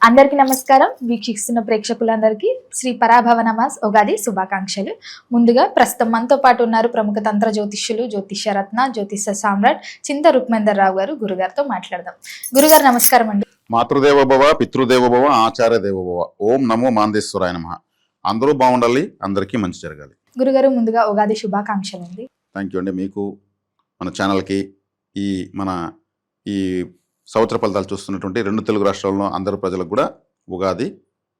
అందరికీ నమస్కారం. వీక్షిస్తున్న ప్రేక్షకులందరికీ శ్రీ పరాభవ నమాజ్ ఉగాది శుభాకాంక్షలు. ముందుగా ప్రస్తుతం మనతో పాటు ఉన్నారు ప్రముఖ తంత్ర జ్యోతిష్యులు, జ్యోతిష్య రత్న, జ్యోతిష సామ్రాట్ చింత రుక్మేందర్ రావు గారు. గురుగారితో మాట్లాడదాం. గురుగారు నమస్కారం అండి. మాతృదేవోభవ, పితృదేవోభవ, ఆచార్య దేవోభవ. ఓం నమో మాందేశ్వరాయ నమః. అందరూ బాగుండాలి, అందరికీ మంచి జరగాలి. గురుగారు ముందుగా ఉగాది శుభాకాంక్షలు అండి. థ్యాంక్ యూ అండి. మీకు, మన ఛానల్కి, ఈ సంవత్సర ఫలితాలు చూస్తున్నటువంటి రెండు తెలుగు రాష్ట్రాల్లో అందరు ప్రజలకు కూడా ఉగాది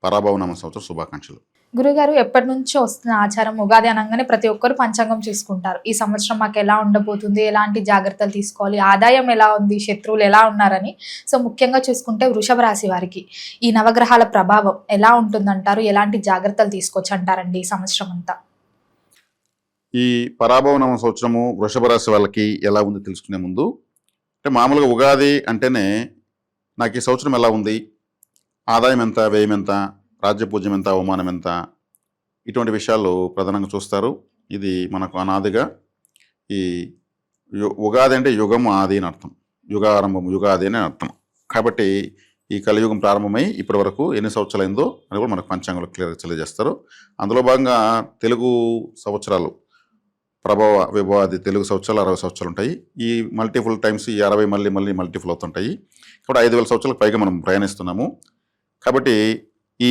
పరాభవ నామ సంవత్సర శుభాకాంక్షలు. గురుగారు, ఎప్పటి నుంచో వస్తున్న ఆచారం ఉగాది అనగానే ప్రతి ఒక్కరు పంచాంగం చూసుకుంటారు. ఈ సంవత్సరం మాకు ఎలా ఉండబోతుంది, ఎలాంటి జాగ్రత్తలు తీసుకోవాలి, ఆదాయం ఎలా ఉంది, శత్రువులు ఎలా ఉన్నారని. సో ముఖ్యంగా చూసుకుంటే వృషభ రాశి వారికి ఈ నవగ్రహాల ప్రభావం ఎలా ఉంటుందంటారు, ఎలాంటి జాగ్రత్తలు తీసుకోవచ్చు అంటారండి ఈ సంవత్సరం అంతా? ఈ పరాభవ నామ సంవత్సరము వృషభ రాశి వాళ్ళకి ఎలా ఉంది తెలుసుకునే ముందు, అంటే మామూలుగా ఉగాది అంటేనే నాకు ఈ సంవత్సరం ఎలా ఉంది, ఆదాయం ఎంత, వ్యయం ఎంత, రాజ్యపూజ్యం ఎంత, అవమానం ఎంత, ఇటువంటి విషయాలు ప్రధానంగా చూస్తారు. ఇది మనకు అనాదిగా ఈ ఉగాది అంటే యుగం ఆది అని అర్థం, యుగారంభం, యుగాది అని అర్థం. కాబట్టి ఈ కలియుగం ప్రారంభమై ఇప్పటి వరకు ఎన్ని సంవత్సరాలు అయిందో అని కూడా మనకు పంచాంగంలో క్లియర్గా తెలియజేస్తారు. అందులో భాగంగా తెలుగు సంవత్సరాలు ప్రభావ విభవాది తెలుగు సంవత్సరాలు 60 సంవత్సరాలు ఉంటాయి. ఈ మల్టిపుల్ టైమ్స్ ఈ 60 మళ్ళీ మల్టిపుల్ అవుతుంటాయి. కాబట్టి 5000 సంవత్సరాలకు పైగా మనం ప్రయాణిస్తున్నాము. కాబట్టి ఈ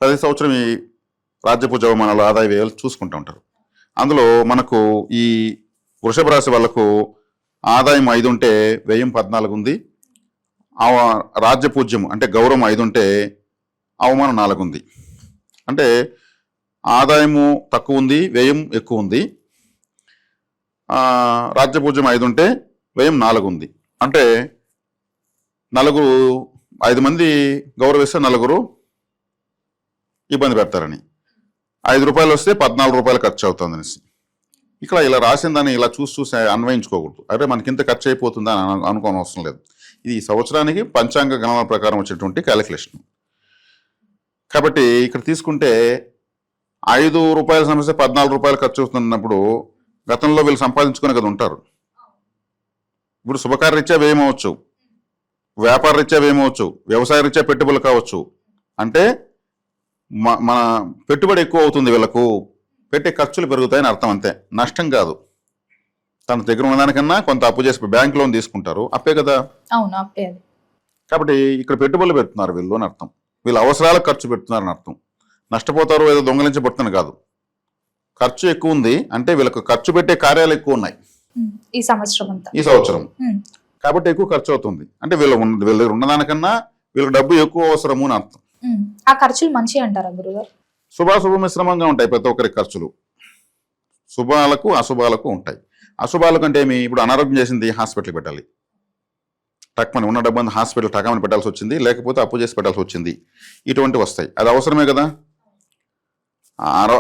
10 సంవత్సరం ఈ రాజ్యపూజ అవమానాలు, ఆదాయ వ్యయాలు చూసుకుంటూ ఉంటారు. అందులో మనకు ఈ వృషభ రాశి వాళ్ళకు ఆదాయం 5 ఉంటే వ్యయం 14 ఉంది. రాజ్యపూజ్యం అంటే గౌరవం 5 ఉంటే అవమానం 4 ఉంది. అంటే ఆదాయము తక్కువ ఉంది, వ్యయం ఎక్కువ ఉంది. రాజ్యపూజ్యం 5 ఉంటే వ్యయం 4 ఉంది. అంటే 5 మంది గౌరవిస్తే 4 ఇబ్బంది పెడతారని, 5 రూపాయలు వస్తే 14 రూపాయలు ఖర్చు అవుతుంది అనేసి. ఇక్కడ ఇలా రాసిన దాన్ని ఇలా చూసి అన్వయించుకోకూడదు. అంటే మనకింత ఖర్చు అయిపోతుందా అని అనుకోని అవసరం లేదు. ఇది ఈ సంవత్సరానికి పంచాంగ గణన ప్రకారం వచ్చేటువంటి క్యాలిక్యులేషన్. కాబట్టి ఇక్కడ తీసుకుంటే 5 రూపాయల సమస్య 14 రూపాయలు ఖర్చు అవుతున్నప్పుడు గతంలో వీళ్ళు సంపాదించుకునే కదా ఉంటారు. ఇప్పుడు శుభకార్య రీత్యా వ్యయమవచ్చు, వ్యాపార రీత్యా వ్యయమవచ్చు, వ్యవసాయ రీత్యా పెట్టుబడులు కావచ్చు. అంటే మన పెట్టుబడి ఎక్కువ అవుతుంది, వీళ్ళకు పెట్టే ఖర్చులు పెరుగుతాయని అర్థం. అంతే, నష్టం కాదు. తన దగ్గర ఉన్నదానికన్నా కొంత అప్పు చేసి బ్యాంక్ లోన్ తీసుకుంటారు, అప్పే కదా. అవును, అప్పే. కాబట్టి ఇక్కడ పెట్టుబడులు పెడుతున్నారు వీళ్ళు అని అర్థం. వీళ్ళ అవసరాలకు ఖర్చు పెడుతున్నారని అర్థం. నష్టపోతారు, ఏదో దొంగలించబడుతుంది కాదు. ఖర్చు ఎక్కువ ఉంది అంటే వీళ్ళకు ఖర్చు పెట్టే కార్యాలు ఎక్కువ ఉన్నాయి ఈ సంవత్సరం. కాబట్టి ఎక్కువ ఖర్చు అవుతుంది. అంటే వీళ్ళు ఉన్నదానికన్నా వీళ్ళకి డబ్బు ఎక్కువ అవసరము అని అర్థం. ఆ ఖర్చులు మంచి అంటారా గురుగారు? శుభాశుభ మిశ్రమంగా ఉంటాయి ప్రతి ఒక్కరి ఖర్చులు. శుభాలకు అశుభాలకు ఉంటాయి. అశుభాలకు అంటే ఏమి, ఇప్పుడు అనారోగ్యం చేసింది హాస్పిటల్కి పెట్టాలి, టక్మని ఉన్న డబ్బు హాస్పిటల్ టకమని పెట్టాల్సి వచ్చింది, లేకపోతే అప్పు చేసి పెట్టాల్సి వచ్చింది, ఇటువంటివి వస్తాయి. అది అవసరమే కదా.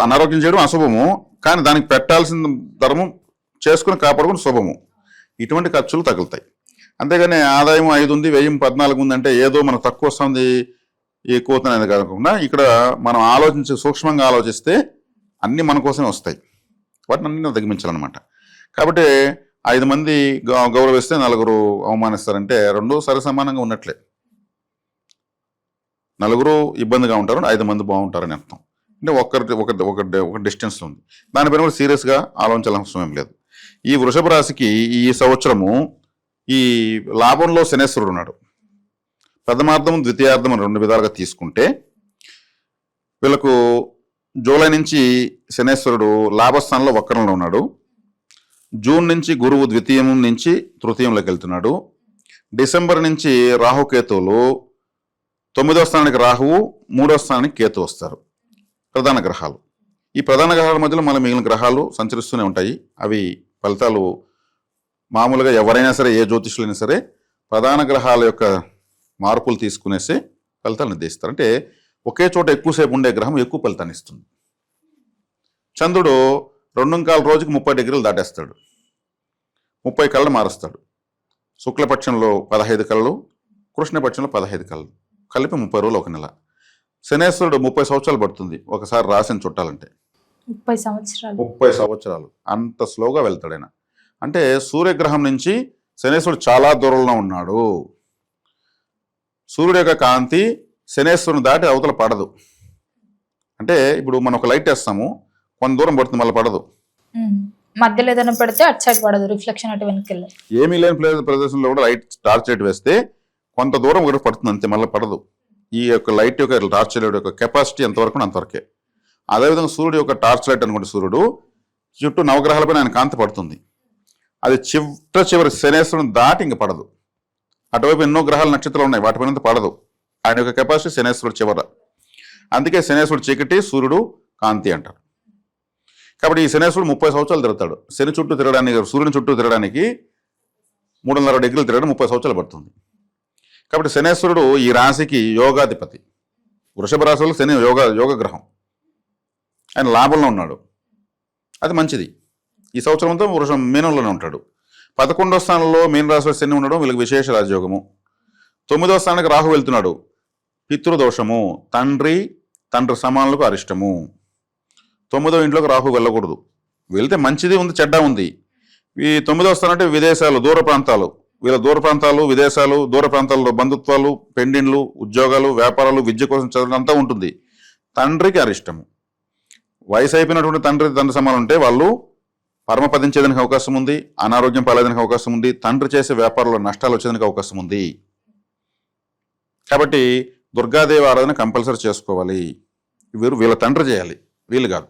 అనారోగ్యం చేయడం అశుభము, కానీ దానికి పెట్టాల్సిన ధర్మం చేసుకుని కాపాడుకుని శుభము. ఇటువంటి ఖర్చులు తగులుతాయి. అంతేగాని ఆదాయం 5 ఉంది, వ్యయం 14 ఉంది అంటే ఏదో మనకు తక్కువ వస్తుంది, ఎక్కువ అవుతుంది అనేది కాకుండా ఇక్కడ మనం సూక్ష్మంగా ఆలోచిస్తే అన్నీ మన కోసమే వస్తాయి. వాటిని అన్ని తగ్గించాలన్నమాట. కాబట్టి 5 మంది గౌరవిస్తే 4 అవమానిస్తారంటే 2 సరి సమానంగా ఉన్నట్లే. 4 ఇబ్బందిగా ఉంటారు, 5 మంది బాగుంటారని అర్థం. అంటే ఒక డిస్టెన్స్ ఉంది. దానిపైన కూడా సీరియస్గా ఆలోచించాల్సిన అవసరం ఏం లేదు. ఈ వృషభ రాశికి ఈ సంవత్సరము ఈ లాభంలో శనేశ్వరుడు ఉన్నాడు. ప్రథమార్థం, ద్వితీయార్థం 2 విధాలుగా తీసుకుంటే వీళ్ళకు జూలై నుంచి శనేశ్వరుడు లాభస్థానంలో వక్రంలో ఉన్నాడు. జూన్ నుంచి గురువు ద్వితీయం నుంచి తృతీయంలోకి వెళ్తున్నాడు. డిసెంబర్ నుంచి రాహుకేతువులు 9వ స్థానానికి రాహువు, 3వ స్థానానికి కేతు వస్తారు, ప్రధాన గ్రహాలు. ఈ ప్రధాన గ్రహాల మధ్యలో మన మిగిలిన గ్రహాలు సంచరిస్తూనే ఉంటాయి. అవి ఫలితాలు మామూలుగా ఎవరైనా సరే, ఏ జ్యోతిష్యులైనా సరే ప్రధాన గ్రహాల యొక్క మార్పులు తీసుకునేసి ఫలితాలు నిర్దేశిస్తారు. అంటే ఒకే చోట ఎక్కువసేపు ఉండే గ్రహం ఎక్కువ ఫలితాన్ని ఇస్తుంది. చంద్రుడు 2.25 రోజుకి 30 డిగ్రీలు దాటేస్తాడు, 30 కళ్ళు మారుస్తాడు. శుక్లపక్షంలో 15 కళ్ళు, కృష్ణపక్షంలో 15 కళ్ళు, కలిపి 30 రోజులు, 1 నెల. శనేశ్వరుడు 30 సంవత్సరాలు పడుతుంది ఒకసారి రాశిని చుట్టాలంటే. 30 సంవత్సరాలు అంత స్లోగా వెళ్తాడు ఆయన. అంటే సూర్యగ్రహం నుంచి శనేశ్వరుడు చాలా దూరంలో ఉన్నాడు. సూర్యుడి యొక్క కాంతి శనేశ్వరుని దాటి అవతల పడదు. అంటే ఇప్పుడు మనం ఒక లైట్ వేస్తాము, కొంత దూరం పడుతుంది, మళ్ళీ పడదు. మధ్యలో ఏదైనా పెడితే అటు సైడ్ పడదు, రిఫ్లెక్షన్ అటు వెనక్కి వెళ్ళదు. ఏమీ లేని ప్రదేశంలో కూడా లైట్ టార్చ్ లైట్ వేస్తే కొంత దూరం ఒకటి పడుతుంది అంతే, మళ్ళీ పడదు. ఈ యొక్క లైట్ యొక్క టార్చ్ లైట్ యొక్క కెపాసిటీ ఎంతవరకు అంతవరకే. అదేవిధంగా సూర్యుడు యొక్క టార్చ్ లైట్ అనుకోండి, సూర్యుడు చుట్టూ నవగ్రహాలపైన ఆయన కాంతి పడుతుంది. అది చివరి శనేశ్వరుని దాటి ఇంక పడదు. అటువైపు ఎన్నో గ్రహాలు నక్షత్రాలు ఉన్నాయి, వాటిపైన పడదు. ఆయన యొక్క కెపాసిటీ శనేశ్వరుడు చివర. అందుకే శనేశ్వరుడు చీకటి, సూర్యుడు కాంతి అంటారు. కాబట్టి ఈ శనేశ్వరుడు 30 సంవత్సరాలు తిరుగుతాడు. శని చుట్టూ తిరగడానికి, సూర్యుని చుట్టూ తిరగడానికి 360 డిగ్రీలు తిరగడం 30 సంవత్సరాలు పడుతుంది. కాబట్టి శనేశ్వరుడు ఈ రాశికి యోగాధిపతి. వృషభ రాశిలో శని యోగ గ్రహం. ఆయన లాభంలో ఉన్నాడు, అది మంచిది. ఈ సంవత్సరం అంతా మీనంలోనే ఉంటాడు. 11వ స్థానంలో మీన రాశిలో శని ఉండడం వీళ్ళకి విశేష రాజయోగము. 9వ స్థానానికి రాహు వెళ్తున్నాడు, పితృదోషము, తండ్రి సమానులకు అరిష్టము. 9వ ఇంట్లోకి రాహు వెళ్ళకూడదు. వెళ్తే మంచిది ఉంది, చెడ్డ ఉంది. ఈ 9వ స్థానం అంటే విదేశాలు, దూర ప్రాంతాలు. వీళ్ళ దూర ప్రాంతాలు, విదేశాలు, దూర ప్రాంతాల్లో బంధుత్వాలు, పెండిండ్లు, ఉద్యోగాలు, వ్యాపారాలు, విద్య కోసం చదవడం అంతా ఉంటుంది. తండ్రికి అరిష్టము. వయసు అయిపోయినటువంటి తండ్రి సమానం ఉంటే వాళ్ళు పరమపదించేదానికి అవకాశం ఉంది, అనారోగ్యం పాలేదానికి అవకాశం ఉంది, తండ్రి చేసే వ్యాపారంలో నష్టాలు వచ్చేదానికి అవకాశం ఉంది. కాబట్టి దుర్గాదేవి ఆరాధన కంపల్సరీ చేసుకోవాలి. వీళ్ళ తండ్రి చేయాలి, వీళ్ళు కాదు.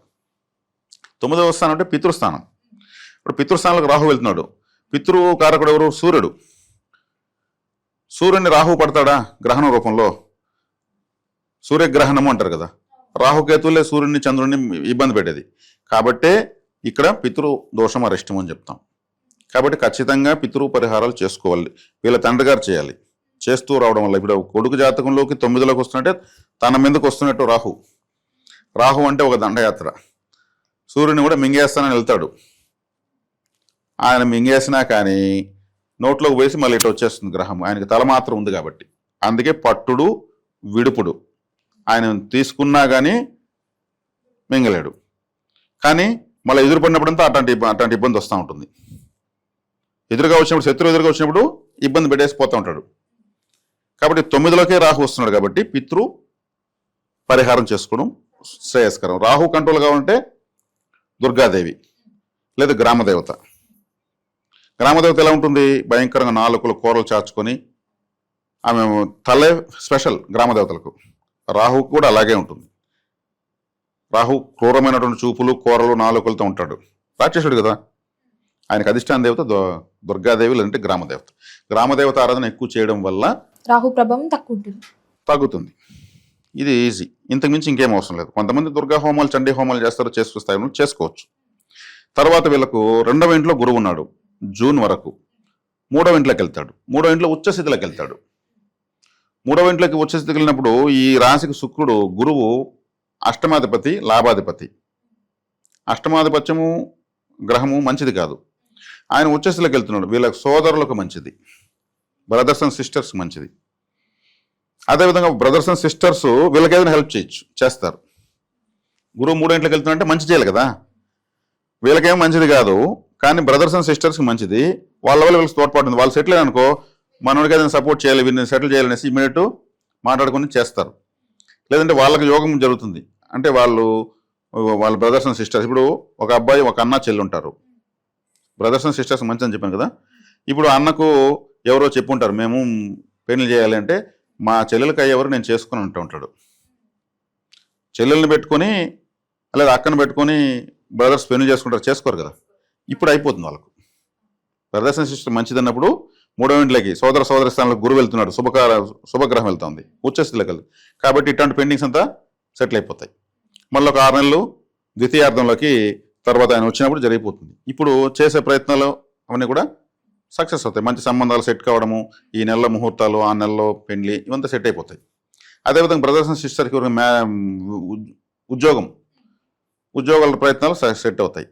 9వ స్థానం అంటే పితృస్థానం. ఇప్పుడు పితృస్థానంలోకి రాహు వెళ్తున్నాడు. పితృకారకుడు ఎవరు? సూర్యుడు. సూర్యుడిని రాహు పడతాడా గ్రహణం రూపంలో? సూర్యగ్రహణము అంటారు కదా. రాహుకేతువులే సూర్యుడిని చంద్రుడిని ఇబ్బంది పెట్టేది. కాబట్టే ఇక్కడ పితృ దోషం అరిష్టం అని చెప్తాం. కాబట్టి ఖచ్చితంగా పితృ పరిహారాలు చేసుకోవాలి. వీళ్ళ తండ్రి గారు చేయాలి. చేస్తూ రావడం వల్ల ఇప్పుడు కొడుకు జాతకంలోకి 9లోకి వస్తున్నట్టే తన మీదకి వస్తున్నట్టు రాహు అంటే ఒక దండయాత్ర. సూర్యుని కూడా మింగేస్తానని వెళ్తాడు. ఆయన మింగేసినా కానీ నోట్లోకి వేసి మళ్ళీ ఇటు వచ్చేస్తుంది గ్రహం. ఆయనకి తల మాత్రం ఉంది కాబట్టి. అందుకే పట్టుడు విడుపుడు. ఆయన తీసుకున్నా కానీ మింగలేడు. కానీ మళ్ళీ ఎదురుపడినప్పుడంతా అట్లాంటి ఇబ్బంది వస్తూ ఉంటుంది. ఎదురుగా వచ్చినప్పుడు, శత్రువు ఎదురుగా వచ్చినప్పుడు ఇబ్బంది పెట్టేసిపోతూ ఉంటాడు. కాబట్టి 9లోకే రాహు వస్తున్నాడు కాబట్టి పితృ పరిహారం చేసుకోవడం శ్రేయస్కరం. రాహు కంట్రోల్ కావాలంటే దుర్గాదేవి లేదా గ్రామదేవత. గ్రామదేవత ఎలా ఉంటుంది? భయంకరంగా 4 కూరలు చాచుకొని, ఆమె తలే స్పెషల్ గ్రామదేవతలకు. రాహు కూడా అలాగే ఉంటుంది. రాహు క్రూరమైనటువంటి చూపులు, కూరలు, 4 ఉంటాడు. రాక్షసుడు కదా. ఆయనకు అధిష్టాన దేవత దుర్గాదేవి లేదంటే గ్రామదేవత. గ్రామదేవత ఆరాధన ఎక్కువ చేయడం వల్ల రాహు ప్రభావం తగ్గుతుంది. ఇది ఈజీ. ఇంతకుమించి ఇంకేం అవసరం లేదు. కొంతమంది దుర్గా హోమాలు, చండీ హోమాలు చేస్తారు, చేసుకోవచ్చు. తర్వాత వీళ్ళకు 2వ ఇంట్లో గురువు ఉన్నాడు జూన్ వరకు. 3వ ఇంట్లోకి వెళ్తాడు. 3వ ఇంట్లో ఉచ్చస్థితిలోకి వెళ్తాడు. 3వ ఇంట్లోకి ఉచ్చస్థితికి వెళ్ళినప్పుడు ఈ రాశికి శుక్రుడు, గురువు అష్టమాధిపతి, లాభాధిపతి. అష్టమాధిపత్యము గ్రహము మంచిది కాదు. ఆయన ఉచ్చస్థితిలోకి వెళ్తున్నాడు. వీళ్ళకి సోదరులకు మంచిది, బ్రదర్స్ అండ్ సిస్టర్స్ మంచిది. అదేవిధంగా బ్రదర్స్ అండ్ సిస్టర్స్ వీళ్ళకి ఏదైనా హెల్ప్ చేస్తారు. గురువు 3వ ఇంట్లోకి వెళ్తున్నాడంటే మంచి చేయాలి కదా. వీళ్ళకేం మంచిది కాదు, కానీ బ్రదర్స్ అండ్ సిస్టర్స్కి మంచిది. వాళ్ళ వల్ల వీళ్ళకి తోడ్పాటు. వాళ్ళు సెటిల్ అనుకో, మనోడికి ఏదైనా సపోర్ట్ చేయాలి, వీళ్ళని సెటిల్ చేయాలనేసి ఇమీడియట్ మాట్లాడుకుని చేస్తారు. లేదంటే వాళ్ళకి యోగం జరుగుతుంది. అంటే వాళ్ళ బ్రదర్స్ అండ్ సిస్టర్స్, ఇప్పుడు ఒక అబ్బాయి, ఒక అన్న, చెల్లి ఉంటారు. బ్రదర్స్ అండ్ సిస్టర్స్ మంచి అని చెప్పాను కదా. ఇప్పుడు అన్నకు ఎవరో చెప్పుంటారు, మేము పెళ్లి చేయాలి అంటే, మా చెల్లెలకి అయ్యేవారు నేను చేసుకుని ఉంటాడు. చెల్లెల్ని పెట్టుకొని లేదా అక్కను పెట్టుకొని బ్రదర్స్ పెళ్లి చేసుకోరు కదా. ఇప్పుడు అయిపోతుంది వాళ్ళకు. బ్రదర్స్ అండ్ సిస్టర్ మంచిది అన్నప్పుడు 3వ ఇంట్లోకి సోదర స్థానంలో గురువు వెళ్తున్నాడు, శుభగ్రహం వెళ్తుంది, ఉచ్చస్థితిలోకి వెళ్తుంది. కాబట్టి ఇట్లాంటి పెండింగ్స్ అంతా సెటిల్ అయిపోతాయి. మళ్ళీ ఒక 6 నెలలు ద్వితీయార్థంలోకి తర్వాత ఆయన వచ్చినప్పుడు జరిగిపోతుంది. ఇప్పుడు చేసే ప్రయత్నాలు అవన్నీ కూడా సక్సెస్ అవుతాయి. మంచి సంబంధాలు సెట్ కావడము, ఈ నెలలో ముహూర్తాలు, ఆ నెలలో పెళ్లి, ఇవంతా సెట్ అయిపోతాయి. అదేవిధంగా బ్రదర్స్ అండ్ సిస్టర్కి ఉద్యోగాల ప్రయత్నాలు సెట్ అవుతాయి.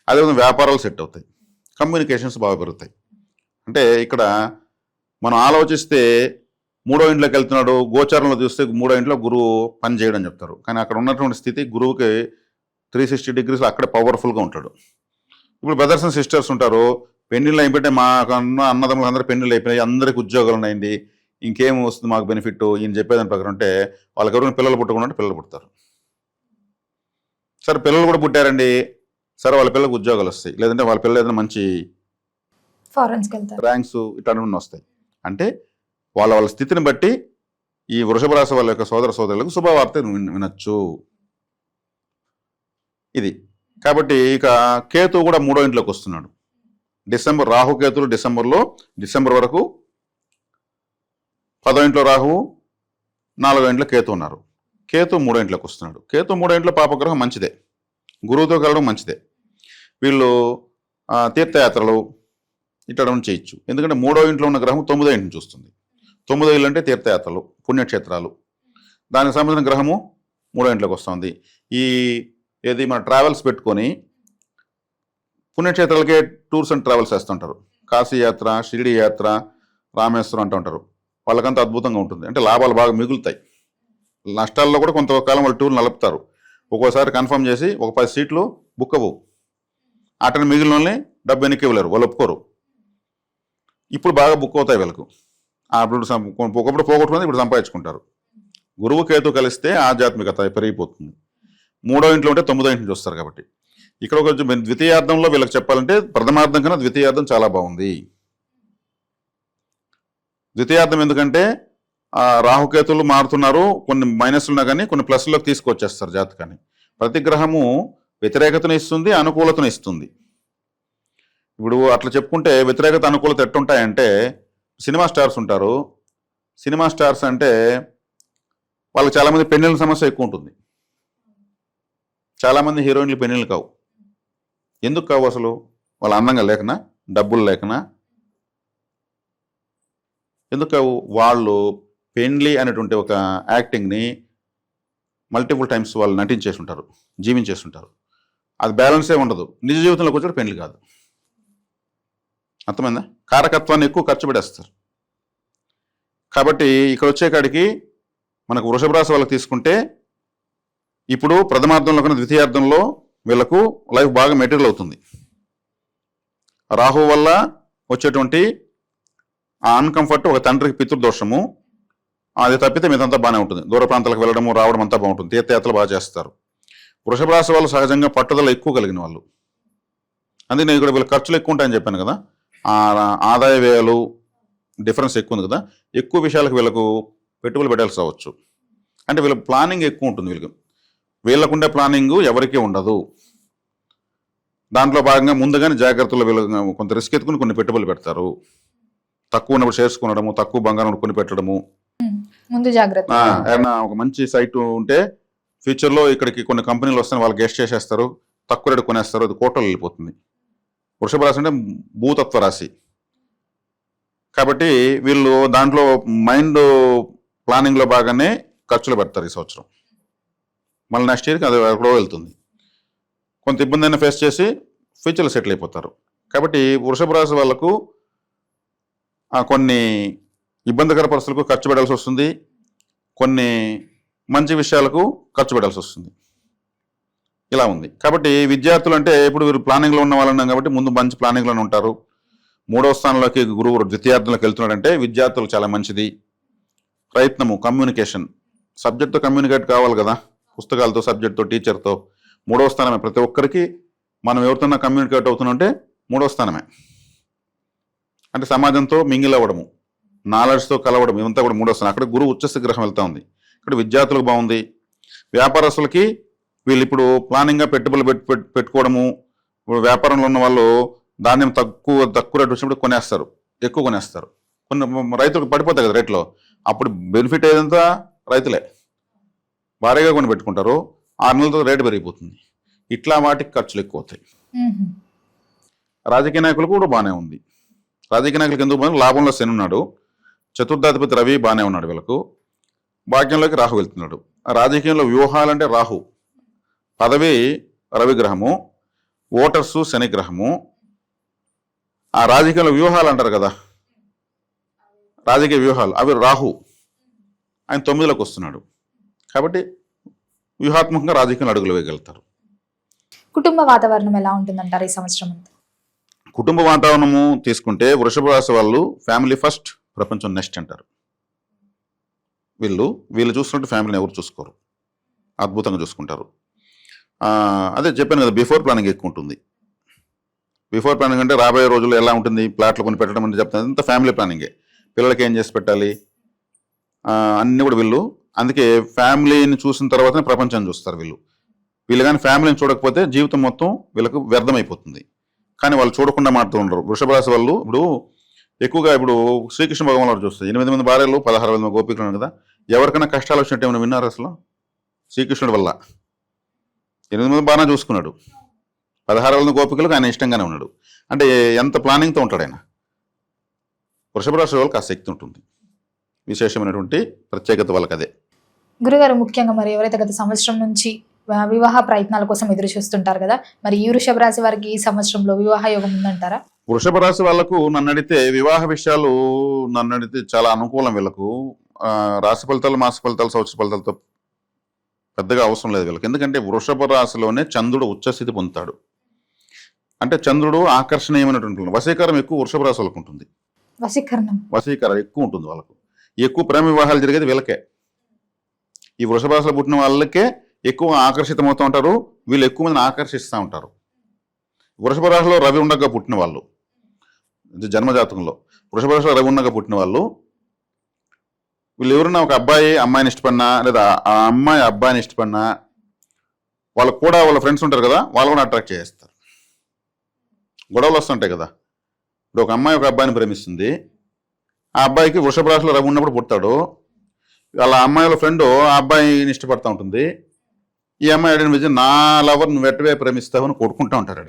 అదేవిధంగా వ్యాపారాలు సెట్ అవుతాయి. కమ్యూనికేషన్స్ బాగా పెరుగుతాయి. అంటే ఇక్కడ మనం ఆలోచిస్తే 3వ ఇంట్లోకి వెళ్తున్నాడు, గోచారంలో చూస్తే 3వ ఇంట్లో గురువు పని చేయడం చెప్తారు. కానీ అక్కడ ఉన్నటువంటి స్థితి గురువుకి 360 డిగ్రీస్ అక్కడే పవర్ఫుల్గా ఉంటాడు. ఇప్పుడు బ్రదర్స్ అండ్ సిస్టర్స్ ఉంటారు, పెళ్లిళ్ళు అయిపోతే మా అన్నదమ్ములు అందరూ పెళ్లిళ్ళు అయిపోయినాయి, అందరికి ఉద్యోగాలు ఉన్నాయండి, ఇంకేం వస్తుంది మాకు బెనిఫిట్ ఈయన చెప్పేదాని ప్రకారం అంటే వాళ్ళకి ఎవరైనా పిల్లలు పుట్టకుండా ఉంటే పిల్లలు పుడతారు. సరే పిల్లలు కూడా పుట్టారండి, సరే వాళ్ళ పిల్లలకు ఉద్యోగాలు వస్తాయి, లేదంటే వాళ్ళ పిల్లలు ఏదైనా మంచి ఫారెన్స్కి వెళ్తారు. ర్యాంక్స్ ఇట్లాంటివన్నీ వస్తాయి. అంటే వాళ్ళ వాళ్ళ స్థితిని బట్టి ఈ వృషభ రాశి వాళ్ళ యొక్క సోదర సోదరులకు శుభవార్త వినొచ్చు. ఇది కాబట్టి ఇక కేతు కూడా 3వ ఇంట్లోకి వస్తున్నాడు. రాహుకేతులు డిసెంబర్ వరకు 10వ ఇంట్లో రాహువు, 4వ ఇంట్లో కేతు ఉన్నారు. కేతు 3వ ఇంట్లోకి వస్తున్నాడు. కేతు 3వ ఇంట్లో పాపగ్రహం మంచిదే, గురువుతో కలవడం మంచిదే. వీళ్ళు తీర్థయాత్రలు ఇట్లా చేయొచ్చు. ఎందుకంటే 3వ ఇంట్లో ఉన్న గ్రహం 9వ ఇంటిని చూస్తుంది. 9వ ఇల్లు అంటే తీర్థయాత్రలు, పుణ్యక్షేత్రాలు. దానికి సంబంధించిన గ్రహము 3వ ఇంట్లోకి వస్తుంది. ఏది మన ట్రావెల్స్ పెట్టుకొని పుణ్యక్షేత్రాలకే టూర్స్ అండ్ ట్రావెల్స్ వేస్తుంటారు. కాశీ యాత్ర, షిరిడి యాత్ర, రామేశ్వరం అంటూ ఉంటారు. వాళ్ళకంతా అద్భుతంగా ఉంటుంది. అంటే లాభాలు బాగా మిగులుతాయి. నష్టాల్లో కూడా కొంతకాలం వాళ్ళు టూర్లు నలుపుతారు. ఒక్కోసారి కన్ఫర్మ్ చేసి ఒక 10 సీట్లు బుక్ అవ్వవు, అటని మిగిలిన వాళ్ళని డబ్బు వెనక్కి ఇవ్వలేరు, వాళ్ళు ఒప్పుకోరు. ఇప్పుడు బాగా బుక్ అవుతాయి వీళ్ళకు. అప్పుడు ఒకప్పుడు పోగొట్టుకుంది, ఇప్పుడు సంపాదించుకుంటారు. గురువు కేతు కలిస్తే ఆధ్యాత్మికత పెరిగిపోతుంది. 3వ ఇంట్లో ఉంటే 9వ ఇంటి నుంచి వస్తారు. కాబట్టి ఇక్కడ కొంచెం ద్వితీయార్థంలో వీళ్ళకి చెప్పాలంటే ప్రథమార్థం కన్నా ద్వితీయార్థం చాలా బాగుంది. ద్వితీయార్థం ఎందుకంటే రాహుకేతులు మారుతున్నారు, కొన్ని మైనస్లు ఉన్నా కానీ కొన్ని ప్లస్లోకి తీసుకొచ్చేస్తారు జాతకాన్ని. ప్రతి గ్రహము వ్యతిరేకతను ఇస్తుంది, అనుకూలతను ఇస్తుంది. ఇప్పుడు అట్లా చెప్పుకుంటే వ్యతిరేకత అనుకూలత ఎట్టుంటాయంటే, సినిమా స్టార్స్ ఉంటారు. సినిమా స్టార్స్ అంటే వాళ్ళకి చాలామంది పెన్నెల సమస్య ఎక్కువ ఉంటుంది. చాలామంది హీరోయిన్లు పెన్నెలు కావు. ఎందుకు కావు అసలు? వాళ్ళ అందంగా లేకనా, డబ్బులు లేకనా? ఎందుకు కావు? వాళ్ళు పెండ్లి అనేటువంటి ఒక యాక్టింగ్ని మల్టిపుల్ టైమ్స్ వాళ్ళు నటించేసి ఉంటారు, జీవించేస్తుంటారు. అది బ్యాలెన్సే ఉండదు. నిజ జీవితంలోకి వచ్చాడు పెండ్లి కాదు. అర్థమైందా? కారకత్వాన్ని ఎక్కువ ఖర్చు పెట్టేస్తారు. కాబట్టి ఇక్కడ వచ్చే కాడికి మనకు వృషభ రాశి వాళ్ళకి తీసుకుంటే ఇప్పుడు ప్రథమార్థంలో కన్నా ద్వితీయార్థంలో వీళ్ళకు లైఫ్ బాగా మెటీరియల్ అవుతుంది. రాహు వల్ల వచ్చేటువంటి ఆ అన్కంఫర్ట్ ఒక తండ్రికి పితృదోషము, అది తప్పితే మీదంతా బాగానే ఉంటుంది. దూర ప్రాంతాలకు వెళ్ళడము రావడం అంతా బాగుంటుంది. తీర్థయాత్రలు బాగా చేస్తారు. వృషభ రాశి వాళ్ళు సహజంగా పట్టుదల ఎక్కువ కలిగిన వాళ్ళు. అందుకే నేను ఇక్కడ వీళ్ళ ఖర్చులు ఎక్కువ ఉంటాయని చెప్పాను కదా. ఆదాయ వ్యయాలు డిఫరెన్స్ ఎక్కువ ఉంది కదా. ఎక్కువ విషయాలకు వీళ్ళకు పెట్టుబడులు పెట్టాల్సి రావచ్చు. అంటే వీళ్ళకి ప్లానింగ్ ఎక్కువ ఉంటుంది. వీళ్ళకుండే ప్లానింగ్ ఎవరికీ ఉండదు. దాంట్లో భాగంగా ముందుగానే జాగ్రత్తలు వీళ్ళు కొంత రిస్క్ ఎత్తుకుని కొన్ని పెట్టుబడులు పెడతారు. తక్కువ ఉన్నప్పుడు షేర్స్ కొనడము, తక్కువ బంగారం కొని పెట్టడము, ముందు జాగ్రత్త. ఏదైనా ఒక మంచి సైట్ ఉంటే ఫ్యూచర్లో ఇక్కడికి కొన్ని కంపెనీలు వస్తాయి, వాళ్ళు గెస్ట్ చేసేస్తారు, తక్కువ రేటు కొనేస్తారు, అది కోటలు వెళ్ళిపోతుంది. వృషభ రాశి అంటే భూతత్వ రాశి కాబట్టి వీళ్ళు దాంట్లో మైండ్ ప్లానింగ్లో బాగానే ఖర్చులు పెడతారు ఈ సంవత్సరం. మళ్ళీ నెక్స్ట్ ఇయర్కి అది ఎక్కడో వెళ్తుంది. కొంత ఇబ్బంది అయినా ఫేస్ చేసి ఫ్యూచర్లో సెటిల్ అయిపోతారు. కాబట్టి వృషభ రాశి వాళ్ళకు కొన్ని ఇబ్బందికర పరిస్థితులకు ఖర్చు పెట్టాల్సి వస్తుంది, కొన్ని మంచి విషయాలకు ఖర్చు పెట్టాల్సి వస్తుంది. ఇలా ఉంది. కాబట్టి విద్యార్థులు అంటే ఇప్పుడు వీరు ప్లానింగ్లో ఉన్న వాళ్ళు ఉన్నాం కాబట్టి ముందు మంచి ప్లానింగ్లోనే ఉంటారు. 3వ స్థానంలోకి గురువు ద్వితీయార్థంలోకి వెళ్తున్నాడంటే విద్యార్థులకు చాలా మంచిది. ప్రయత్నము, కమ్యూనికేషన్, సబ్జెక్ట్తో కమ్యూనికేట్ కావాలి కదా, పుస్తకాలతో, సబ్జెక్ట్తో, టీచర్తో. 3వ స్థానమే ప్రతి ఒక్కరికి. మనం ఎవరితోన్నా కమ్యూనికేట్ అవుతున్నామంటే 3వ స్థానమే. అంటే సమాజంతో మింగిల్ అవ్వడము, నాలెడ్జ్తో కలవడం, ఇవంతా కూడా 3వ స్థానం. అక్కడ గురువు ఉచ్చస్థ గ్రహం వెళ్తా ఉంది. ఇక్కడ విద్యార్థులకు బాగుంది. వ్యాపారస్తులకి వీళ్ళు ఇప్పుడు ప్లానింగ్గా పెట్టుబడులు పెట్టుకోవడము. ఇప్పుడు వ్యాపారంలో ఉన్న వాళ్ళు ధాన్యం తక్కువ రేటు వచ్చినప్పుడు కొనేస్తారు, ఎక్కువ కొనేస్తారు. కొన్ని రైతులకు పడిపోతాయి కదా రేట్లో, అప్పుడు బెనిఫిట్ ఏదంతా రైతులే భారీగా కొని పెట్టుకుంటారు. 6 నెలలతో రేటు పెరిగిపోతుంది. ఇట్లా వాటికి ఖర్చులు ఎక్కువ అవుతాయి. రాజకీయ నాయకులకు కూడా బాగానే ఉంది. రాజకీయ నాయకులకు ఎందుకు బాగా? లాభంలో శని ఉన్నాడు, చతుర్థాధిపతి రవి బాగానే ఉన్నాడు. వీళ్ళకు భాగ్యంలోకి రాహు వెళ్తున్నాడు. రాజకీయంలో వ్యూహాలంటే రాహు, పదవి రవి గ్రహము, ఓటర్సు శని గ్రహము. ఆ రాజకీయంలో వ్యూహాలు అంటారు కదా, రాజకీయ వ్యూహాలు, అవి రాహు. ఆయన 9లోకి వస్తున్నాడు. కాబట్టి వ్యూహాత్మకంగా రాజకీయంలో అడుగులు వేయగలుగుతారు. కుటుంబ వాతావరణం ఎలా ఉంటుందంటారు ఈ సంవత్సరం అంతా? కుటుంబ వాతావరణము తీసుకుంటే వృషభ రాశి వాళ్ళు ఫ్యామిలీ ఫస్ట్, ప్రపంచం నెక్స్ట్ అంటారు. వీళ్ళు చూస్తున్నట్టు ఫ్యామిలీని ఎవరు చూసుకోరు, అద్భుతంగా చూసుకుంటారు. అదే చెప్పాను కదా, బిఫోర్ ప్లానింగ్ ఎక్కువ ఉంటుంది. బిఫోర్ ప్లానింగ్ అంటే రాబోయే రోజుల్లో ఎలా ఉంటుంది, ప్లాట్లు కొని పెట్టడం అని చెప్తాను, అంత ఫ్యామిలీ ప్లానింగే. పిల్లలకి ఏం చేసి పెట్టాలి అన్నీ కూడా వీళ్ళు, అందుకే ఫ్యామిలీని చూసిన తర్వాతనే ప్రపంచాన్ని చూస్తారు వీళ్ళు కానీ ఫ్యామిలీని చూడకపోతే జీవితం మొత్తం వీళ్ళకు వ్యర్థమైపోతుంది. కానీ వాళ్ళు చూడకుండా మాడుతూ ఉండరు. వృషభ రాశి వాళ్ళు ఇప్పుడు ఎక్కువగా శ్రీకృష్ణ భగవాన్ వారు చూస్తారు, 8 మంది భార్యలు 16 మంది గోపికలు కదా. ఎవరికైనా కష్టాలు వచ్చినట్టు ఏమైనా విన్నారు అసలు? శ్రీకృష్ణుడి వల్ల 8 మంది బాగా చూసుకున్నాడు, 16 మంది గోపికలకు ఆయన ఇష్టంగానే ఉన్నాడు. అంటే ఎంత ప్లానింగ్తో ఉంటాడు ఆయన. వృషభ రాశి వాళ్ళకి ఆ శక్తి ఉంటుంది, విశేషమైనటువంటి ప్రత్యేకత వాళ్ళకి అదే. గురుగారు, ముఖ్యంగా మరి ఎవరైతే గత సంవత్సరం నుంచి వివాహ ప్రయత్నాల కోసం ఎదురు చూస్తుంటారు కదా, మరి ఈ వృషభ రాశి వారికి ఈ సంవత్సరంలో వివాహ యోగం ఉందంటారా? వృషభ రాశి వాళ్ళకు నన్ను అడిగితే వివాహ విషయాలు చాలా అనుకూలం వీళ్ళకు. రాశి ఫలితాలు, మాస ఫలితాలు, సంవత్సర ఫలితాలతో పెద్దగా అవసరం లేదు వీళ్ళకి. ఎందుకంటే వృషభ రాశిలోనే చంద్రుడు ఉచ్చస్థితి పొందుతాడు. అంటే చంద్రుడు ఆకర్షణీయమైనటువంటి వశీకరం ఎక్కువ వృషభ రాశి వాళ్ళకు ఉంటుంది. వశీకరణ ఎక్కువ ఉంటుంది వాళ్ళకు. ఎక్కువ ప్రేమ వివాహాలు జరిగేది వీళ్ళకే. ఈ వృషభ రాశిలో పుట్టిన వాళ్ళకే ఎక్కువ ఆకర్షితమవుతూ ఉంటారు, వీళ్ళు ఎక్కువ మందిని ఆకర్షిస్తూ ఉంటారు. వృషభ రాశిలో రవి ఉండగా పుట్టిన వాళ్ళు, జన్మజాతకంలో వృషభ రాశిలో రవి ఉండగా పుట్టిన వాళ్ళు, వీళ్ళు ఎవరైనా ఒక అబ్బాయి అమ్మాయిని ఇష్టపడినా, లేదా ఆ అమ్మాయి అబ్బాయిని ఇష్టపడినా, వాళ్ళకు కూడా వాళ్ళ ఫ్రెండ్స్ ఉంటారు కదా, వాళ్ళు కూడా అట్రాక్ట్ చేస్తారు. గొడవలు వస్తుంటాయి కదా. ఇప్పుడు ఒక అమ్మాయి ఒక అబ్బాయిని ప్రేమిస్తుంది, ఆ అబ్బాయికి వృషభ రాశిలో రవి ఉన్నప్పుడు పుడతాడు. వాళ్ళ అమ్మాయిల ఫ్రెండ్ ఆ అబ్బాయిని ఇష్టపడతా ఉంటుంది. ఈ అమ్మాయి అడిగిన విజయం, నా లవర్ నువ్వు వెట్టవే ప్రేమిస్తావు అని కొట్టుకుంటూ ఉంటారు.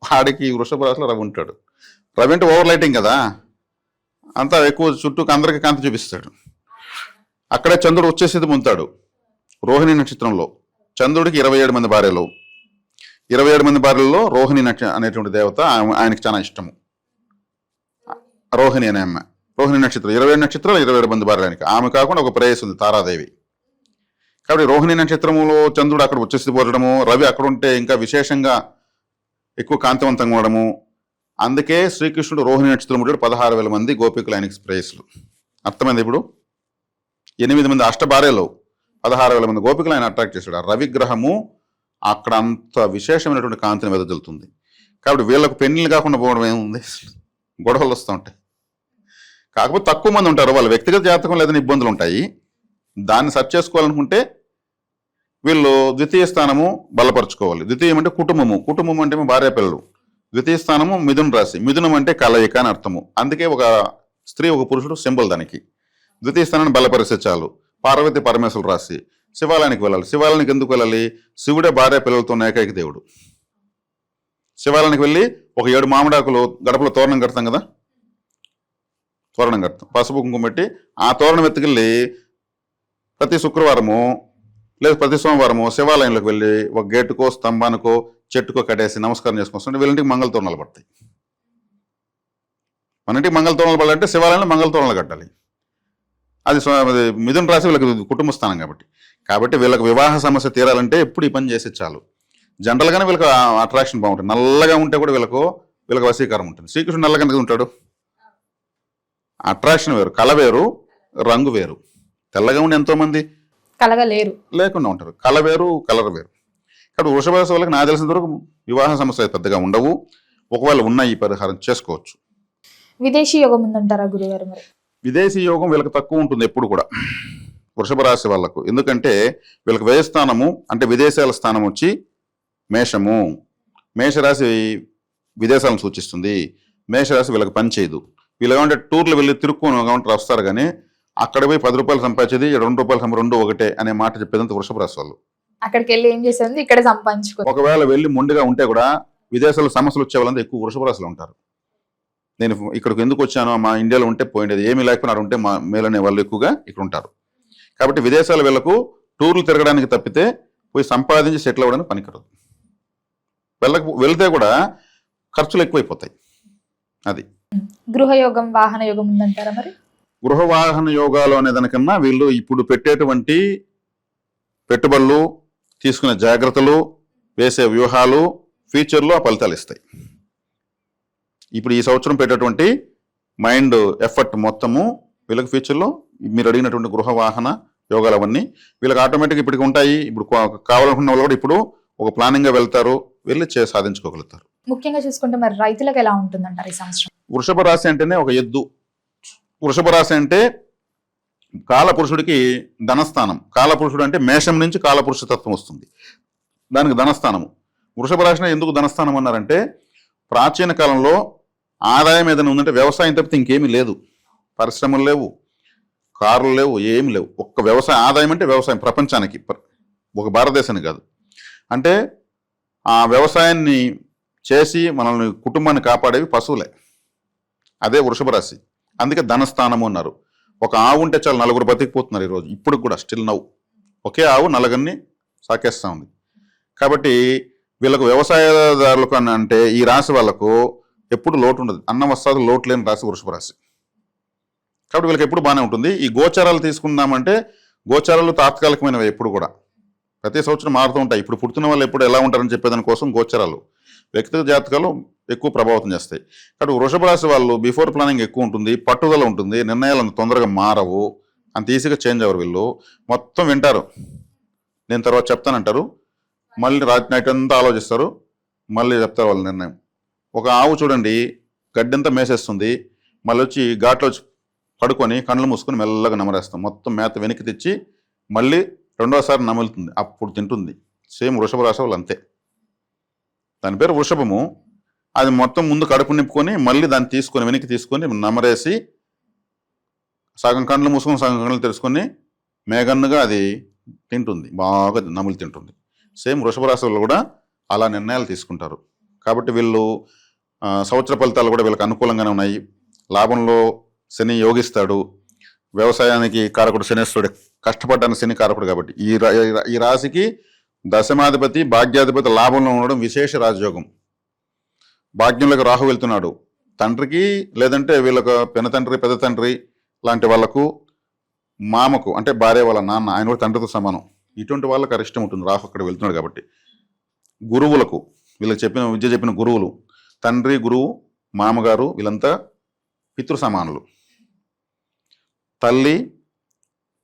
వాడికి వృషభ రాశిలో రవి ఉంటాడు. రవి అంటే ఓవర్ లైటింగ్ కదా, అంతా ఎక్కువ చుట్టూ అందరికీ కాంతి చూపిస్తాడు. అక్కడే చంద్రుడు వచ్చేసేది పొందుతాడు. రోహిణి నక్షత్రంలో చంద్రుడికి 27 మంది భార్యలు. 27 మంది భార్యలలో రోహిణి అనేటువంటి దేవత ఆయనకి చాలా ఇష్టము. రోహిణి అనే అమ్మాయి, రోహిణి నక్షత్రం 27 నక్షత్రాలు 27 మంది భార్యలకి. ఆమె కాకుండా ఒక ప్రేయస్ ఉంది, తారాదేవి. కాబట్టి రోహిణి నక్షత్రములో చంద్రుడు అక్కడ వచ్చేసి పోవడము, రవి అక్కడ ఉంటే ఇంకా విశేషంగా ఎక్కువ కాంతివంతంగా ఉండడము. అందుకే శ్రీకృష్ణుడు రోహిణి నక్షత్రం ఉంటాడు. 16,000 మంది గోపికలు ఆయనకి ప్రేయస్లు. అర్థమైంది? ఇప్పుడు 8 మంది అష్టభార్యలు 16,000 మంది గోపికలు ఆయన అట్రాక్ట్ చేశాడు. ఆ రవిగ్రహము అక్కడ అంత విశేషమైనటువంటి కాంతిని వెదజల్లుతుంది. కాబట్టి వీళ్ళకు పెళ్లిళ్ళు కాకుండా పోవడం ఏముంది, గొడవలు వస్తూ ఉంటాయి. కాకపోతే తక్కువ మంది ఉంటారు, వాళ్ళ వ్యక్తిగత జాతకం లేదని ఇబ్బందులు ఉంటాయి. దాన్ని సర్చ్ చేసుకోవాలనుకుంటే వీళ్ళు ద్వితీయ స్థానము బలపరుచుకోవాలి. ద్వితీయం అంటే కుటుంబం అంటే భార్య పిల్లలు. ద్వితీయ స్థానము మిథున రాశి, మిథునం అంటే కలయిక అని అర్థము. అందుకే ఒక స్త్రీ ఒక పురుషుడు సింబల్ దానికి. ద్వితీయ స్థానాన్ని బలపరిస్తే చాలు. పార్వతి పరమేశ్వరుడు రాశి, శివాలయానికి వెళ్ళాలి. శివాలయానికి ఎందుకు వెళ్ళాలి? శివుడే భార్య పిల్లలతో ఏకైక దేవుడు. శివాలయానికి వెళ్ళి ఒక 7 మామిడాకులు గడపలో తోరణం కడతాం కదా, తోరణం కడతాం, పసుపు కుంకుమ పెట్టి ఆ తోరణం ఎత్తుకెళ్ళి ప్రతి శుక్రవారము లేదా ప్రతి సోమవారము శివాలయంలోకి వెళ్ళి ఒక గేటుకో స్తంభానికో చెట్టుకో కట్టేసి నమస్కారం చేసుకొస్తుంటే వీళ్ళంటికి మంగళ తోరణాలు పడతాయి. మన ఇంటికి మంగళ తోరణాలు పడాలంటే శివాలయంలో మంగళ తోరణాలు కట్టాలి. అది మిథున రాశి వీళ్ళకి కుటుంబ స్థానం కాబట్టి వీళ్ళకి వివాహ సమస్య తీరాలంటే ఎప్పుడు ఈ పని చేసే చాలు. జనరల్గానే వీళ్ళకి అట్రాక్షన్ బాగుంటుంది. నల్లగా ఉంటే కూడా వీళ్ళకి వశీకరం ఉంటుంది. శ్రీకృష్ణుడు నల్లగా ఉంటాడు. అట్రాక్షన్ వేరు, కళ వేరు, రంగు వేరు. తెల్లగా ఉండి ఎంతోమంది లేకుండా ఉంటారు. కళ వేరు, కలర్ వేరు. కాబట్టి వృషభ రాశి వాళ్ళకి నాకు తెలిసినంత వరకు వివాహ సమస్య పెద్దగా ఉండవు. ఒకవేళ ఉన్న ఈ పరిహారం చేసుకోవచ్చు. విదేశీ యోగం ఉందంటారా గురుగారు? మరి విదేశీ యోగం వీళ్ళకి తక్కువ ఉంటుంది ఎప్పుడు కూడా వృషభ రాశి వాళ్ళకు. ఎందుకంటే వీళ్ళకి వ్యయస్థానము అంటే విదేశాల స్థానం వచ్చి మేషము. మేషరాశి విదేశాలను సూచిస్తుంది. మేషరాశి వీళ్ళకి పని చేయదు. వీళ్ళు ఏమంటే టూర్లు వెళ్ళి తిరుక్కొని వస్తారు, కానీ అక్కడ పోయి 10 రూపాయలు సంపాదించేది 2 రూపాయలు రెండు ఒకటే అనే మాట చెప్పేదంత వృషభ రాశి వాళ్ళు. అక్కడికి వెళ్ళి ఏం చేసేది, ఇక్కడ సంపాదించుకో. ఒకవేళ వెళ్ళి మొండిగా ఉంటే కూడా విదేశాల్లో సమస్యలు వచ్చే వాళ్ళంతా ఎక్కువ వృషభ రాశిలో ఉంటారు. నేను ఇక్కడికి ఎందుకు వచ్చానో, మా ఇండియాలో ఉంటే పోయిండేది, ఏమీ లేకపోయినా అక్కడ ఉంటే మా మేలనే వాళ్ళు ఎక్కువగా ఇక్కడ ఉంటారు. కాబట్టి విదేశాల వీళ్ళకు టూర్లు తిరగడానికి తప్పితే పోయి సంపాదించి సెటిల్ అవ్వడానికి పనికిరదు. వెళ్తే కూడా ఖర్చులు ఎక్కువైపోతాయి. అది గృహయోగం, వాహన యోగం ఉందంటారా? మరి గృహ వాహన యోగాలు అనే దానికన్నా వీళ్ళు ఇప్పుడు పెట్టేటువంటి పెట్టుబడులు, తీసుకునే జాగ్రత్తలు, వేసే వ్యూహాలు ఫ్యూచర్లో ఆ ఫలితాలు ఇస్తాయి. ఇప్పుడు ఈ సంవత్సరం పెట్టేటువంటి మైండ్ ఎఫర్ట్ మొత్తము వీళ్ళకి ఫ్యూచర్లో మీరు అడిగినటువంటి గృహ వాహన యోగాలు అవన్నీ వీళ్ళకి ఆటోమేటిక్గా ఇప్పటికి ఉంటాయి. ఇప్పుడు కావాలనుకున్న వాళ్ళు కూడా ఇప్పుడు ఒక ప్లానింగ్గా వెళ్తారు, వెళ్ళి సాధించుకోగలుగుతారు. ముఖ్యంగా చూసుకుంటే మరి రైతులకు ఎలా ఉంటుందంటారు ఈ సంవత్సరం? వృషభ రాశి అంటేనే ఒక ఎద్దు. వృషభ రాశి అంటే కాలపురుషుడికి ధనస్థానం. కాలపురుషుడు అంటే మేషం నుంచి కాలపురుష తత్వం వస్తుంది, దానికి ధనస్థానము. వృషభ రాశిని ఎందుకు ధనస్థానం అన్నారంటే ప్రాచీన కాలంలో ఆదాయం ఏదైనా ఉందంటే వ్యవసాయం తప్పితే ఇంకేమీ లేదు. పరిశ్రమలు లేవు, కార్లు లేవు, ఏమి లేవు. ఒక్క వ్యవసాయం. ఆదాయం అంటే వ్యవసాయం ప్రపంచానికి, ఒక భారతదేశానికి కాదు. అంటే ఆ వ్యవసాయాన్ని చేసి మనల్ని కుటుంబాన్ని కాపాడేవి పశువులే. అదే వృషభ రాశి. అందుకే ధనస్థానము అన్నారు. ఒక ఆవు ఉంటే చాలు నలుగురు బతికిపోతున్నారు ఈరోజు, ఇప్పుడు కూడా స్టిల్ నవ్వు. ఒకే ఆవు నలుగురిని సాకేస్తూ ఉంది. కాబట్టి వీళ్ళకు వ్యవసాయదారులకు అని అంటే ఈ రాశి వాళ్ళకు ఎప్పుడు లోటు ఉండదు. అన్నం వస్తాదు లోటు లేని రాశి వృషభ రాశి. కాబట్టి వీళ్ళకి ఎప్పుడు బాగానే ఉంటుంది. ఈ గోచారాలు తీసుకుందామంటే గోచారాలు తాత్కాలికమైనవి, ఎప్పుడు కూడా ప్రతి సంవత్సరం మారుతూ ఉంటాయి. ఇప్పుడు పుడుతున్న వాళ్ళు ఎప్పుడు ఎలా ఉంటారని చెప్పేదాని కోసం గోచారాలు, వ్యక్తిగత జాతకాలు ఎక్కువ ప్రభావితం చేస్తాయి. కాబట్టి వృషభ రాశి వాళ్ళు బిఫోర్ ప్లానింగ్ ఎక్కువ ఉంటుంది, పట్టుదల ఉంటుంది, నిర్ణయాలు అంత తొందరగా మారవు, అంత ఈజీగా చేంజ్ అవ్వరు. వీళ్ళు మొత్తం వింటారు, నేను తర్వాత చెప్తానంటారు, మళ్ళీ రాత్రి నైట్ అంతా ఆలోచిస్తారు, మళ్ళీ చెప్తారు వాళ్ళ నిర్ణయం. ఒక ఆవు చూడండి, గడ్డంతా మేసేస్తుంది, మళ్ళీ వచ్చి ఘాట్లో వచ్చి పడుకొని కళ్ళు మూసుకొని మెల్లగా నమరేస్తాం. మొత్తం మేత వెనక్కి తెచ్చి మళ్ళీ రెండోసారి నములుతుంది, అప్పుడు తింటుంది. సేమ్ వృషభ రాశి వాళ్ళు అంతే. దాని పేరు వృషభము. అది మొత్తం ముందు కడుపు నింపుకొని మళ్ళీ దాన్ని తీసుకొని వెనక్కి తీసుకొని నమరేసి సగం కళ్ళు మూసుకొని సగం కళ్ళు తెరుచుకొని మేఘన్నుగా అది తింటుంది, బాగా నములు తింటుంది. సేమ్ వృషభ రాశి వాళ్ళు కూడా అలా నిర్ణయాలు తీసుకుంటారు. కాబట్టి వీళ్ళు సంవత్సర ఫలితాలు కూడా వీళ్ళకి అనుకూలంగానే ఉన్నాయి. లాభంలో శని యోగిస్తాడు, వ్యవసాయానికి కారకుడు శనేశ్వరుడు, కష్టపడ్డానికి శని కారకుడు. కాబట్టి ఈ రాశికి దశమాధిపతి భాగ్యాధిపతి లాభంలో ఉండడం విశేష రాజయోగం. భాగ్యంలోకి రాహు వెళ్తున్నాడు. తండ్రికి లేదంటే వీళ్ళకు పెనతండ్రి పెద్ద తండ్రి లాంటి వాళ్ళకు, మామకు అంటే భార్య వాళ్ళ నాన్న, ఆయన కూడా తండ్రితో సమానం. ఇటువంటి వాళ్ళకి అరిష్టం ఉంటుంది, రాహు అక్కడ వెళ్తున్నాడు కాబట్టి. గురువులకు, వీళ్ళకి చెప్పిన విద్య చెప్పిన గురువులు, తండ్రి గురువు మామగారు వీళ్ళంతా పితృ సమానులు. తల్లి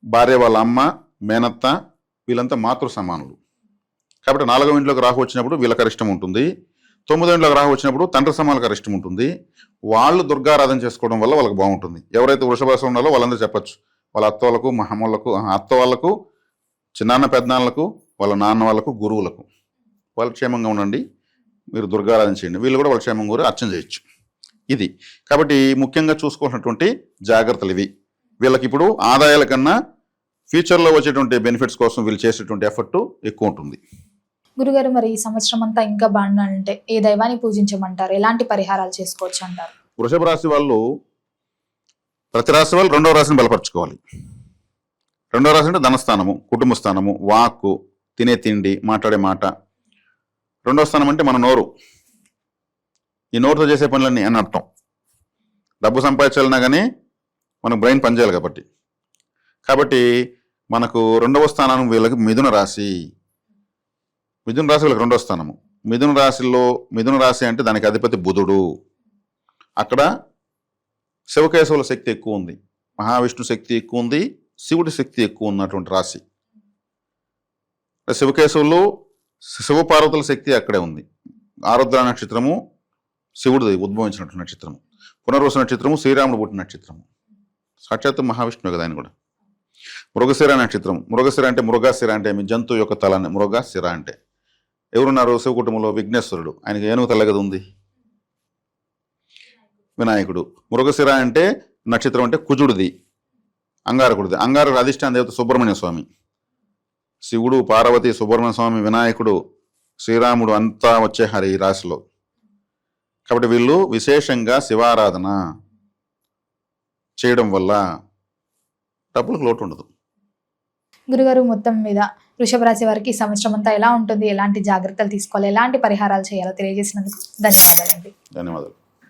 భార్య వాళ్ళ అమ్మ మేనత్త వీళ్ళంతా మాతృ సమానులు. కాబట్టి 4వ ఇంట్లోకి రాహు వచ్చినప్పుడు వీళ్ళకి అరిష్టం ఉంటుంది. 9వ ఇంట్లోకి రాహు వచ్చినప్పుడు తండ్రి సమానులకు అరిష్టం ఉంటుంది. వాళ్ళు దుర్గారాధన చేసుకోవడం వల్ల వాళ్ళకి బాగుంటుంది. ఎవరైతే వృషభ రాశిలో ఉన్నారో వాళ్ళందరూ చెప్పచ్చు, వాళ్ళ అత్త వాళ్ళకు, మహమ్మలకు, అత్త వాళ్ళకు, చిన్నాన్న పెద్దనాన్నలకు, వాళ్ళ నాన్న వాళ్ళకు, గురువులకు, వాళ్ళు క్షేమంగా ఉండండి, మీరు దుర్గారాధన చేయండి, వీళ్ళు కూడా వాళ్ళ క్షేమం కూడా అర్చన చేయొచ్చు. ఇది కాబట్టి ముఖ్యంగా చూసుకోవాల్సినటువంటి జాగ్రత్తలు ఇవి. వీళ్ళకి ఇప్పుడు ఆదాయాల కన్నా ఫ్యూచర్లో వచ్చేటువంటి బెనిఫిట్స్ కోసం వీళ్ళు చేసేటువంటి ఎఫర్ట్ ఎక్కువ ఉంటుంది. గురుగారు, మరి ఈ సంవత్సరం అంతా ఇంకా బాగుండాలంటే ఏ దైవాన్ని పూజించమంటారు? ఎలాంటి పరిహారాలు చేసుకోవచ్చు అంటారు? వృషభ రాశి వాళ్ళు, ప్రతి రాశి వాళ్ళు 2వ రాశిని బలపరచుకోవాలి. 2వ రాశి అంటే ధనస్థానము, కుటుంబ స్థానము, వాక్కు, తినే తిండి, మాట్లాడే మాట. 2వ స్థానం అంటే మన నోరు, ఈ నోరుతో చేసే పనులన్నీ అని అర్థం. డబ్బు సంపాదించాలన్నా కానీ మనకు బ్రెయిన్ పనిచేయాలి కాబట్టి మనకు 2వ స్థానం వీళ్ళకి మిథున రాశి. మిథున రాశి వీళ్ళకి 2వ స్థానము. మిథున రాశి అంటే దానికి అధిపతి బుధుడు. అక్కడ శివకేశవుల శక్తి ఎక్కువ ఉంది, మహావిష్ణు శక్తి ఎక్కువ ఉంది, శివుడి శక్తి ఎక్కువ ఉన్నటువంటి రాశి. శివకేశవులు, శివపార్వతుల శక్తి అక్కడే ఉంది. ఆరుద్ర నక్షత్రము శివుడు ఉద్భవించినటువంటి నక్షత్రము. పునర్వసు నక్షత్రము శ్రీరాముడు పుట్టిన నక్షత్రము. సాక్షాత్తు మహావిష్ణువు కదా ఆయన కూడా. మృగశిర నక్షత్రం. మృగశిర అంటే మృగశిర అంటే మీ జంతువు యొక్క తలని. మృగశిర అంటే ఎవరున్నారు శివ కుటుంబంలో? విఘ్నేశ్వరుడు, ఆయనకి ఏనుగు తల కదా ఉంది, వినాయకుడు. మృగశిర అంటే నక్షత్రం అంటే కుజుడిది, అంగారకుడిది. అంగారకుడు అధిష్టాన దేవత సుబ్రహ్మణ్య స్వామి. శివుడు, పార్వతి, సుబ్రహ్మణ్య స్వామి, వినాయకుడు, శ్రీరాముడు అంతా వచ్చేహారు ఈ రాశిలో. కాబట్టి వీళ్ళు విశేషంగా శివారాధన చేయడం వల్ల డబ్బులకు లోటు ఉండదు. గురుగారు, మొత్తం మీద వృషభ రాశి వారికి ఈ సంవత్సరం అంతా ఎలా ఉంటుంది, ఎలాంటి జాగ్రత్తలు తీసుకోవాలి, ఎలాంటి పరిహారాలు చేయాలో తెలియజేసినందుకు ధన్యవాదాలండి. ధన్యవాదాలు.